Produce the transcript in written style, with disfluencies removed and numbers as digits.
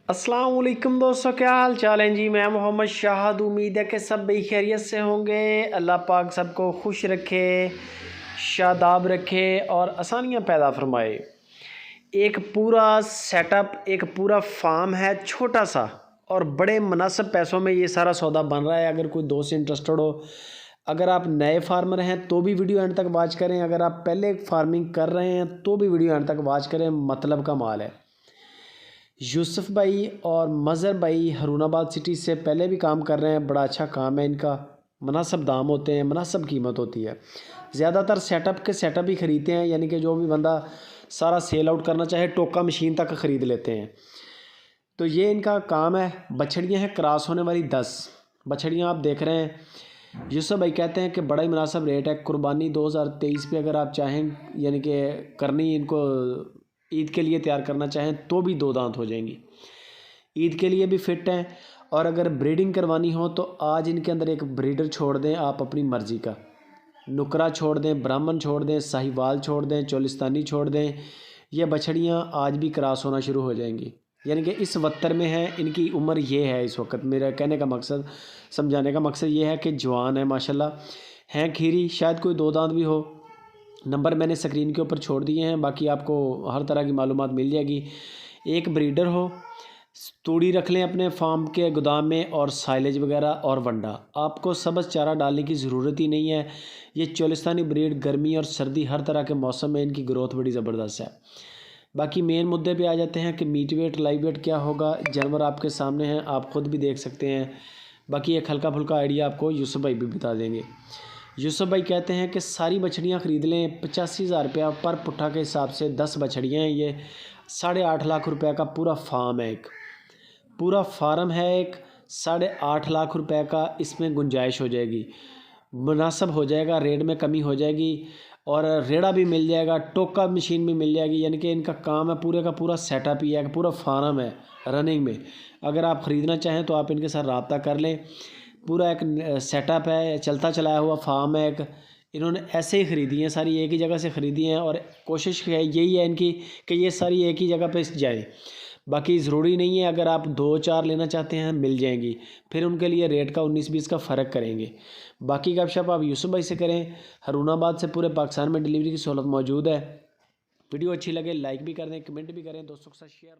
अस्सलाम वालेकुम दोस्तों, क्या हाल चाल है जी। मैं मोहम्मद शाहद। उम्मीद है कि सब बड़ी खैरियत से होंगे। अल्लाह पाक सबको खुश रखे, शादाब रखे और आसानियाँ पैदा फरमाए। एक पूरा सेटअप, एक पूरा फार्म है छोटा सा, और बड़े मुनासिब पैसों में ये सारा सौदा बन रहा है। अगर कोई दोस्त इंटरेस्टेड हो, अगर आप नए फार्मर हैं तो भी वीडियो एंड तक वॉच करें, अगर आप पहले फार्मिंग कर रहे हैं तो भी वीडियो एंड तक वॉच करें। मतलब का माल है। यूसुफ भाई और मज़हर भाई हरुणाबाद सिटी से पहले भी काम कर रहे हैं। बड़ा अच्छा काम है इनका, मुनासिब दाम होते हैं, मुनासिब कीमत होती है। ज़्यादातर सेटअप ही ख़रीदते हैं, यानी कि जो भी बंदा सारा सेल आउट करना चाहे टोका मशीन तक ख़रीद लेते हैं। तो ये इनका काम है। बछड़ियाँ हैं क्रॉस होने वाली 10 बछड़ियाँ आप देख रहे हैं। यूसुफ भाई कहते हैं कि बड़ा ही मुनासिब रेट है। कुर्बानी 2023 पे अगर आप चाहें, यानी कि करनी इनको ईद के लिए तैयार करना चाहें तो भी 2 दांत हो जाएंगी। ईद के लिए भी फिट हैं। और अगर ब्रीडिंग करवानी हो तो आज इनके अंदर एक ब्रीडर छोड़ दें आप अपनी मर्ज़ी का। नुकरा छोड़ दें, ब्राह्मण छोड़ दें, साहिवाल छोड़ दें, चोलिस्तानी छोड़ दें। ये बछड़ियाँ आज भी क्रॉस होना शुरू हो जाएंगी। यानी कि इस वत्तर में है, इनकी उम्र ये है इस वक्त। मेरा कहने का मकसद, समझाने का मकसद ये है कि जवान है माशाल्लाह, हैं खीरी, शायद कोई 2 दांत भी हो। नंबर मैंने स्क्रीन के ऊपर छोड़ दिए हैं, बाकी आपको हर तरह की मालूमात मिल जाएगी। एक ब्रीडर हो, तूड़ी रख लें अपने फार्म के गोदाम में, और साइलेज वगैरह और वंडा। आपको सब्ज़ चारा डालने की ज़रूरत ही नहीं है। ये चोलिस्तानी ब्रीड गर्मी और सर्दी हर तरह के मौसम में इनकी ग्रोथ बड़ी ज़बरदस्त है। बाकी मेन मुद्दे पे आ जाते हैं कि मीट वेट लाइव वेट क्या होगा। जानवर आपके सामने हैं, आप ख़ुद भी देख सकते हैं। बाकी एक हल्का फुल्का आइडिया आपको यूसुफ भाई भी बता देंगे। यूसुफ भाई कहते हैं कि सारी बछड़ियाँ ख़रीद लें 85,000 रुपया पर पुट्ठा के हिसाब से। 10 बछड़ियाँ हैं। ये 8.5 लाख रुपए का पूरा फार्म है, एक पूरा फार्म है। एक 8.5 लाख रुपए का इसमें गुंजाइश हो जाएगी, मुनासिब हो जाएगा, रेट में कमी हो जाएगी, और रेड़ा भी मिल जाएगा, टोका मशीन भी मिल जाएगी। यानी कि इनका काम है, पूरे का पूरा सेटअप ही है, पूरा फार्म है रनिंग में। अगर आप ख़रीदना चाहें तो आप इनके साथ रब्ता कर लें। पूरा एक सेटअप है, चलता चलाया हुआ फार्म है एक। इन्होंने ऐसे ही ख़रीदी हैं, सारी एक ही जगह से ख़रीदी हैं, और कोशिश यही है इनकी कि ये सारी एक ही जगह पे जाए। बाकी ज़रूरी नहीं है, अगर आप 2-4 लेना चाहते हैं मिल जाएंगी, फिर उनके लिए रेट का 19-20 का फ़र्क करेंगे। बाकी गपशप आप यूसुफ भाई से करें। हरुणाबाद से पूरे पाकिस्तान में डिलीवरी की सहूलत मौजूद है। वीडियो अच्छी लगे लाइक भी कर दें, कमेंट भी करें, दोस्तों के साथ शेयर